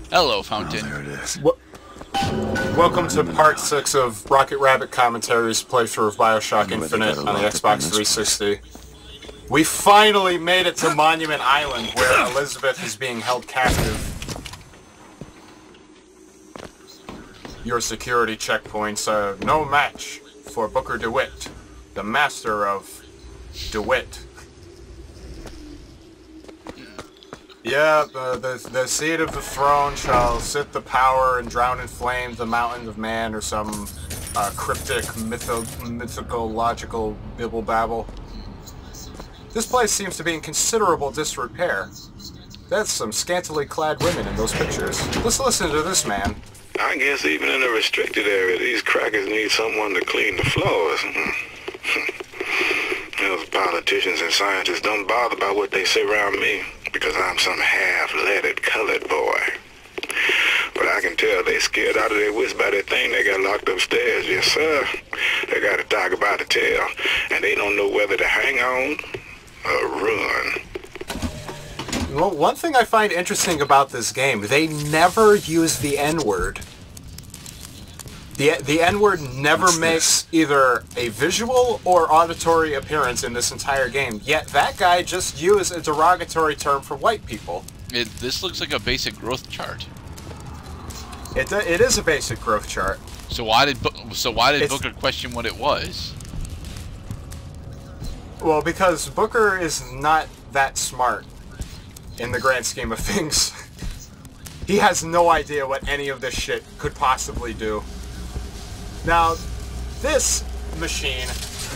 Hello, Fountain. Oh, there it is. Welcome to part 6 of Rocket Rabbit Commentary's playthrough of Bioshock Infinite on the Xbox 360. We finally made it to Monument Island, where Elizabeth is being held captive. Your security checkpoints are no match for Booker DeWitt, the master of DeWitt. Yeah, the seat of the throne shall sit the power and drown in flames the mountain of man, or some cryptic, mythological bibble-babble. This place seems to be in considerable disrepair. That's some scantily clad women in those pictures. Let's listen to this man. I guess even in a restricted area, these crackers need someone to clean the floors. Those politicians and scientists don't bother about what they say around me, because I'm some half-leaded colored boy. But I can tell they scared out of their wits by that thing they got locked upstairs. Yes, sir. They got a tiger by the tail, and they don't know whether to hang on or run. Well, one thing I find interesting about this game, they never use the N-word. The N-word never makes either a visual or auditory appearance in this entire game, yet that guy just used a derogatory term for white people. This looks like a basic growth chart. It is a basic growth chart. So why did Booker question what it was? Well, because Booker is not that smart in the grand scheme of things. He has no idea what any of this shit could possibly do. Now, this machine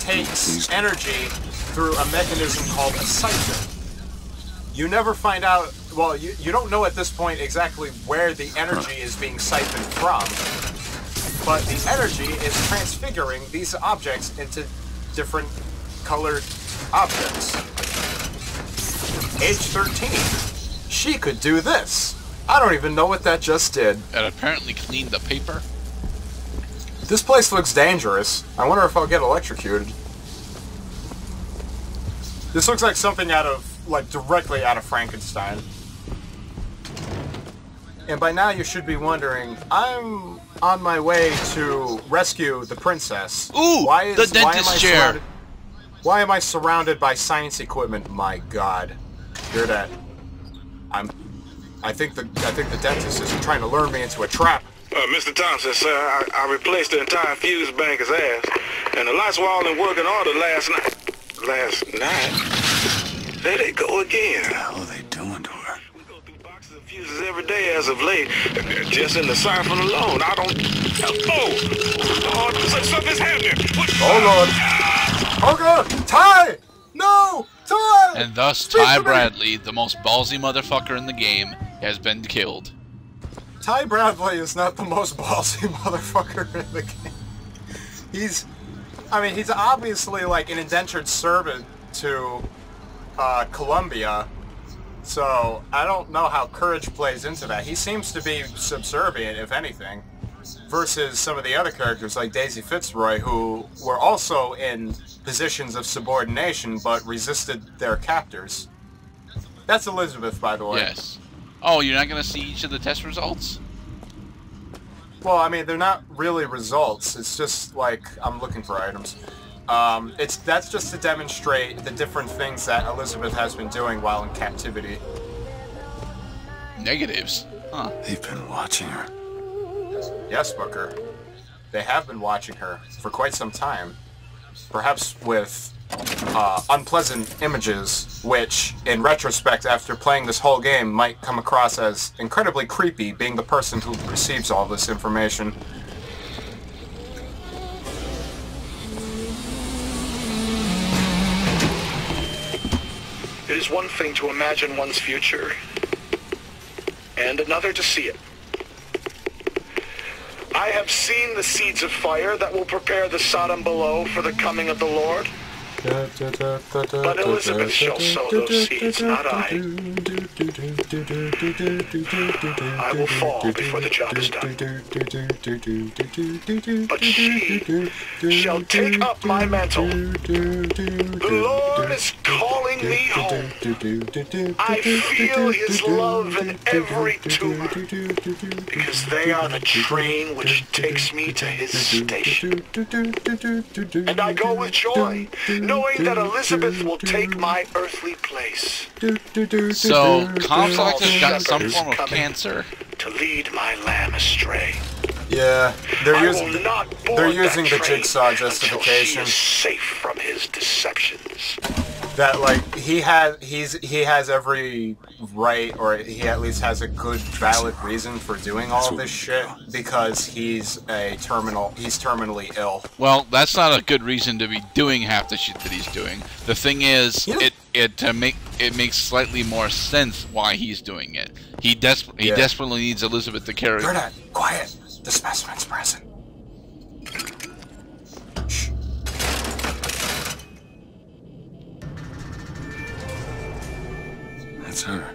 takes energy through a mechanism called a siphon. You never find out, well, you don't know at this point exactly where the energy is being siphoned from, but the energy is transfiguring these objects into different colored objects. Age 13. She could do this. I don't even know what that just did. And apparently cleaned the paper. This place looks dangerous. I wonder if I'll get electrocuted. This looks like something out of, like, directly out of Frankenstein. And by now you should be wondering, I'm on my way to rescue the princess. Ooh, the dentist chair. Why am I surrounded by science equipment? My God, Gerdat. I think the dentist is trying to lure me into a trap. Mr. Thompson, sir, I replaced the entire fuse banker's ass, and the lights were all in working order last night. Last night? There they go again. What the hell are they doing to her? We go through boxes of fuses every day as of late. Just in the siphon alone, I don't... Oh, something's happening. Oh, Lord. Oh, God. Ty! No! Ty! And thus, Ty Bradley, the most ballsy motherfucker in the game, has been killed. Ty Bradley is not the most ballsy motherfucker in the game. He's obviously like an indentured servant to Columbia, so I don't know how courage plays into that. He seems to be subservient, if anything, versus some of the other characters like Daisy Fitzroy, who were also in positions of subordination but resisted their captors. That's Elizabeth, by the way. Yes. Oh, you're not going to see each of the test results? Well, I mean, they're not really results. It's just like I'm looking for items. That's just to demonstrate the different things that Elizabeth has been doing while in captivity. Negatives? Huh. They've been watching her. Yes, Booker. They have been watching her for quite some time. Perhaps with unpleasant images, which, in retrospect, after playing this whole game, might come across as incredibly creepy, being the person who receives all this information. It is one thing to imagine one's future, and another to see it. I have seen the seeds of fire that will prepare the Sodom below for the coming of the Lord. But Elizabeth shall sow those seeds, not I. I will fall before the job is done. But she shall take up my mantle. The Lord is calling bring me home. I feel his love in every tumor, because they are the train which takes me to his station. And I go with joy, knowing that Elizabeth will take my earthly place. So, Comstock has got some form of cancer. To lead my lamb astray. Yeah, they're using the the Jigsaw justification. She is safe from his deceptions. That like he has every right, or he at least has a good valid reason for doing all of this shit, because he's terminally ill. Well, that's not a good reason to be doing half the shit that he's doing. The thing is, it makes slightly more sense why he's doing it. He desperately needs Elizabeth to carry. Gerdat, quiet. The specimen's present. Shh. That's her.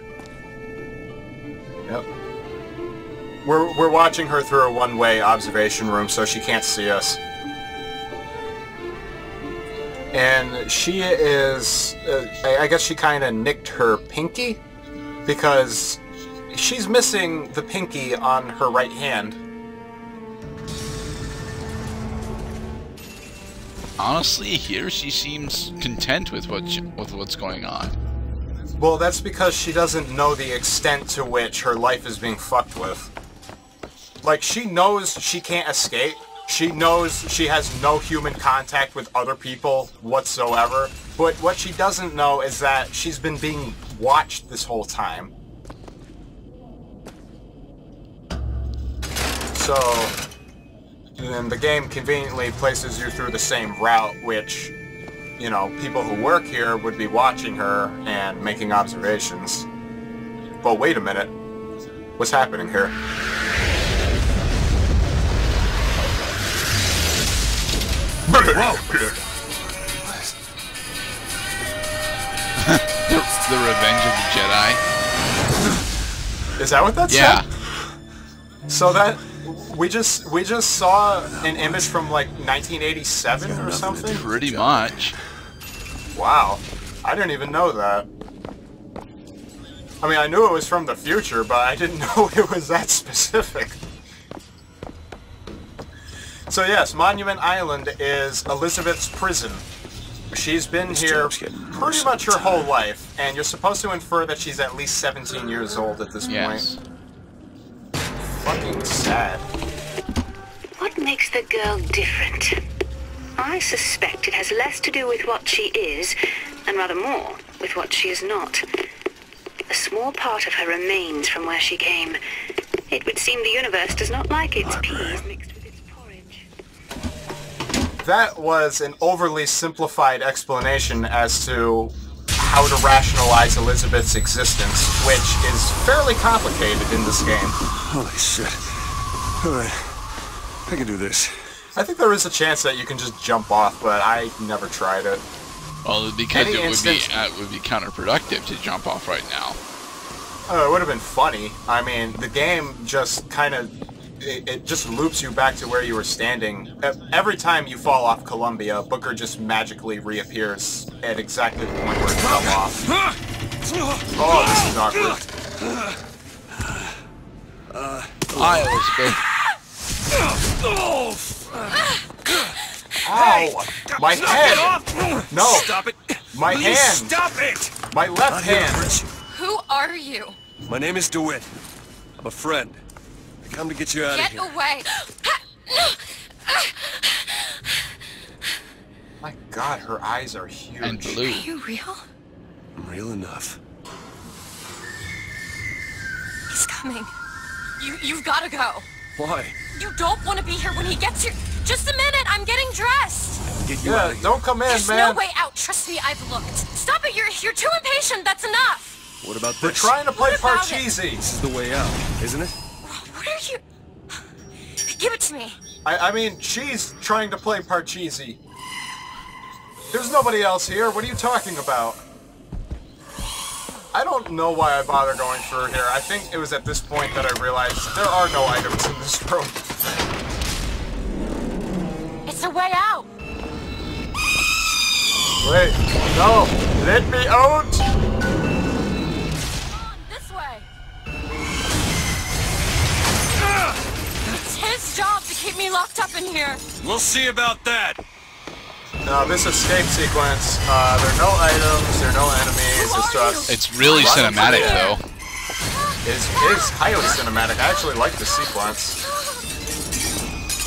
Yep. We're watching her through a one-way observation room, so she can't see us. And she is... I guess she kind of nicked her pinky, because she's missing the pinky on her right hand. Honestly, here she seems content with what's going on. Well, that's because she doesn't know the extent to which her life is being fucked with. Like, she knows she can't escape. She knows she has no human contact with other people whatsoever. But what she doesn't know is that she's been being watched this whole time. So... and the game conveniently places you through the same route, which, you know, people who work here would be watching her and making observations. But wait a minute. What's happening here? The Revenge of the Jedi. Is that what that Yeah. said? So that... We just saw an image from like 1987 or something? Pretty much. Wow. I didn't even know that. I mean, I knew it was from the future, but I didn't know it was that specific. So yes, Monument Island is Elizabeth's prison. She's been here pretty much her whole life, and you're supposed to infer that she's at least 17 years old at this point. Fucking sad. What makes the girl different? I suspect it has less to do with what she is, and rather more with what she is not. A small part of her remains from where she came. It would seem the universe does not like its peas mixed with its porridge. That was an overly simplified explanation as to how to rationalize Elizabeth's existence, which is fairly complicated in this game. Holy shit. Alright. I can do this. I think there is a chance that you can just jump off, but I never tried it. Well, because it would be counterproductive to jump off right now. It would have been funny. I mean, the game just kind of... It just loops you back to where you were standing. Every time you fall off Columbia, Booker just magically reappears at exactly the point where it fell off. Oh, this is awkward. Hi, Elizabeth. Ow! My head! No! Stop it! My Please hand! Stop it! My left hand! Who are you? My name is DeWitt. I'm a friend. I come to get you out of here. Get away! My God, her eyes are huge. And blue. Are you real? I'm real enough. He's coming. You've got to go. Why? You don't want to be here when he gets here. Just a minute, I'm getting dressed. Get you out of Yeah, here. don't come in, There's man. no way out. Trust me, I've looked. Stop it, you're too impatient. That's enough. What about We're this? trying to play What about Parcheesi. This is the way out, isn't it? What are you... Give it to me. I mean, she's trying to play Parcheesi. There's nobody else here. What are you talking about? I don't know why I bother going through here. I think it was at this point that I realized there are no items in this room. It's a way out. Wait, no, Let me out! This way. It's his job to keep me locked up in here. We'll see about that. Now, this escape sequence, there are no items, there are no enemies, it's just... It's really cinematic, though. It's highly cinematic. I actually like the sequence.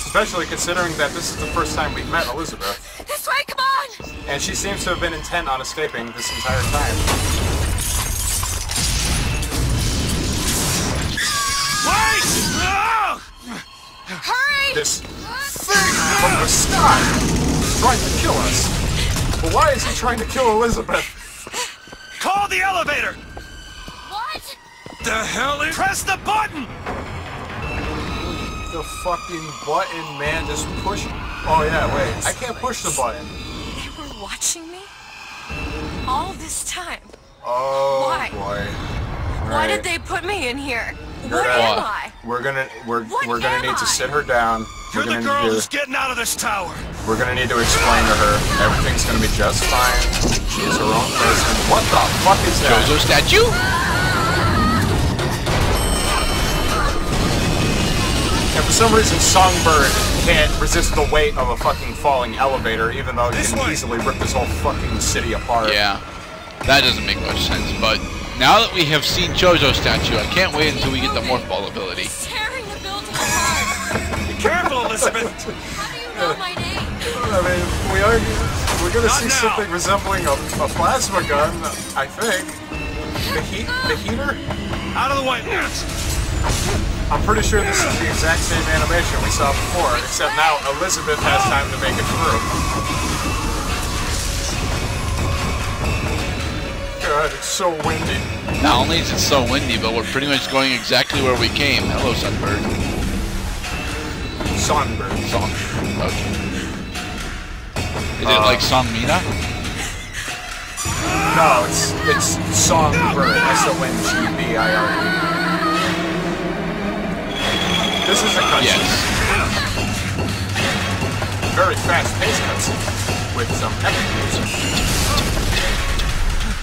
Especially considering that this is the first time we've met Elizabeth. This way, come on! And she seems to have been intent on escaping this entire time. Wait! No! Hurry! This thing from the sky is trying to kill us. But why is he trying to kill Elizabeth? Call the elevator! What? The hell is... Press the button! The fucking button, man, just push... Oh yeah, wait, I can't push the button. They were watching me? All this time? Oh, Why? boy. Why did they put me in here? What Gerdat, am I? We're gonna What need am to I? sit her down. You're the girl who's getting out of this tower. We're gonna need to explain to her everything's gonna be just fine. She is her own person. What the fuck is that? Jojo statue? And for some reason, Songbird can't resist the weight of a fucking falling elevator, even though he can easily rip this whole fucking city apart. Yeah, that doesn't make much sense, but now that we have seen Jojo statue, I can't wait until we get the morph ball ability. Tearing the building apart. Be careful, Elizabeth. How do you know my name? I mean, we're gonna see something resembling a plasma gun, I think. The heater? Out of the way. I'm pretty sure this is the exact same animation we saw before, except now Elizabeth has time to make it through. God, it's so windy. Not only is it so windy, but we're pretty much going exactly where we came. Hello, Sunbird. Songbird. Okay. Is it like Songmina? No, it's Songbird. S-O-N-G-B-I-R-D. This is a cutscene. Yes. Very fast-paced cutscene with some epic music.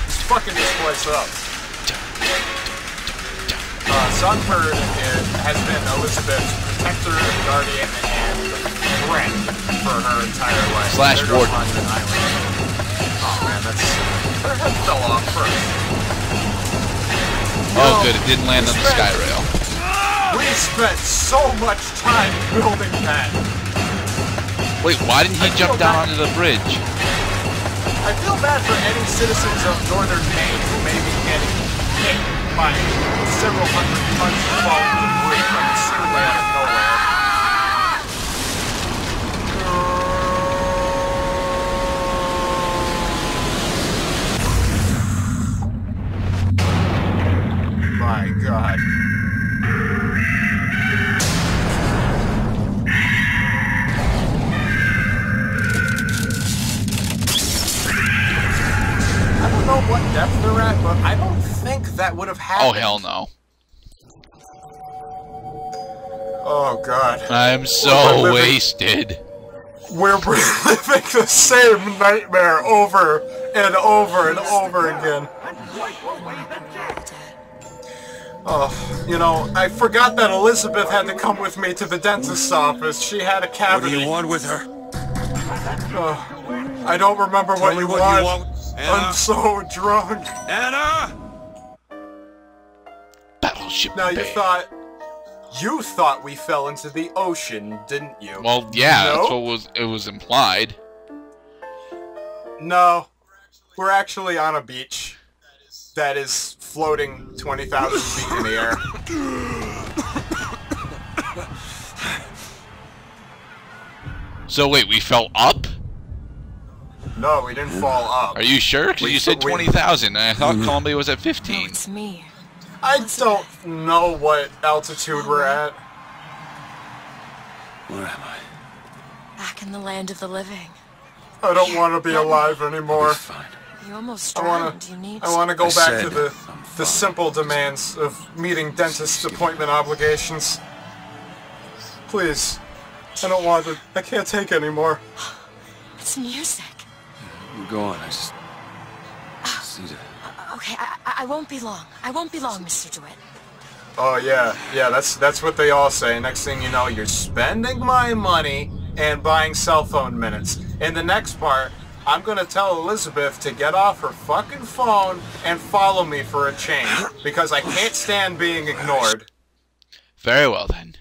Let's fucking this place up. Songbird has been Elizabeth's protector, guardian, and friend for her entire life. Slash warden. Oh man, her head fell off first. Oh, good. It didn't land on the sky rail. We spent so much time building that. Wait, why didn't he jump down onto the bridge? I feel bad for any citizens of Northern Maine who may be getting hit by several hundred tons of falling debris from seemingly out of nowhere. My God. I don't know what depth they're at, but I don't think that would have happened. Oh, hell no. Oh, God. I'm so wasted. We're reliving the same nightmare over and over and over again. Oh, you know, I forgot that Elizabeth had to come with me to the dentist's office. She had a cavity. What do you want with her? I don't remember what you want. Anna? I'm so drunk. Anna! Battleship Now, Bay. you thought we fell into the ocean, didn't you? Well, yeah, No? that's what it was implied. No, we're actually on a beach that is floating 20,000 feet in the air. So wait, we fell up? No, we didn't fall up. Are you sure? Because you said 20,000, and I thought Columbia was at 15. No, it's me. I don't know what altitude we're at. Where am I? Back in the land of the living. I don't want to be alive anymore. Fine. You almost I drowned. You need want to go back to said the I'm the fine. simple demands of meeting dentist appointment obligations. Please. I don't want to. I can't take anymore. It's music. Go on, I just... Okay, I won't be long. I won't be long, Mr. DeWitt. Oh yeah, that's what they all say. Next thing you know, you're spending my money and buying cell phone minutes. In the next part, I'm gonna tell Elizabeth to get off her fucking phone and follow me for a change, because I can't stand being ignored. Very well then.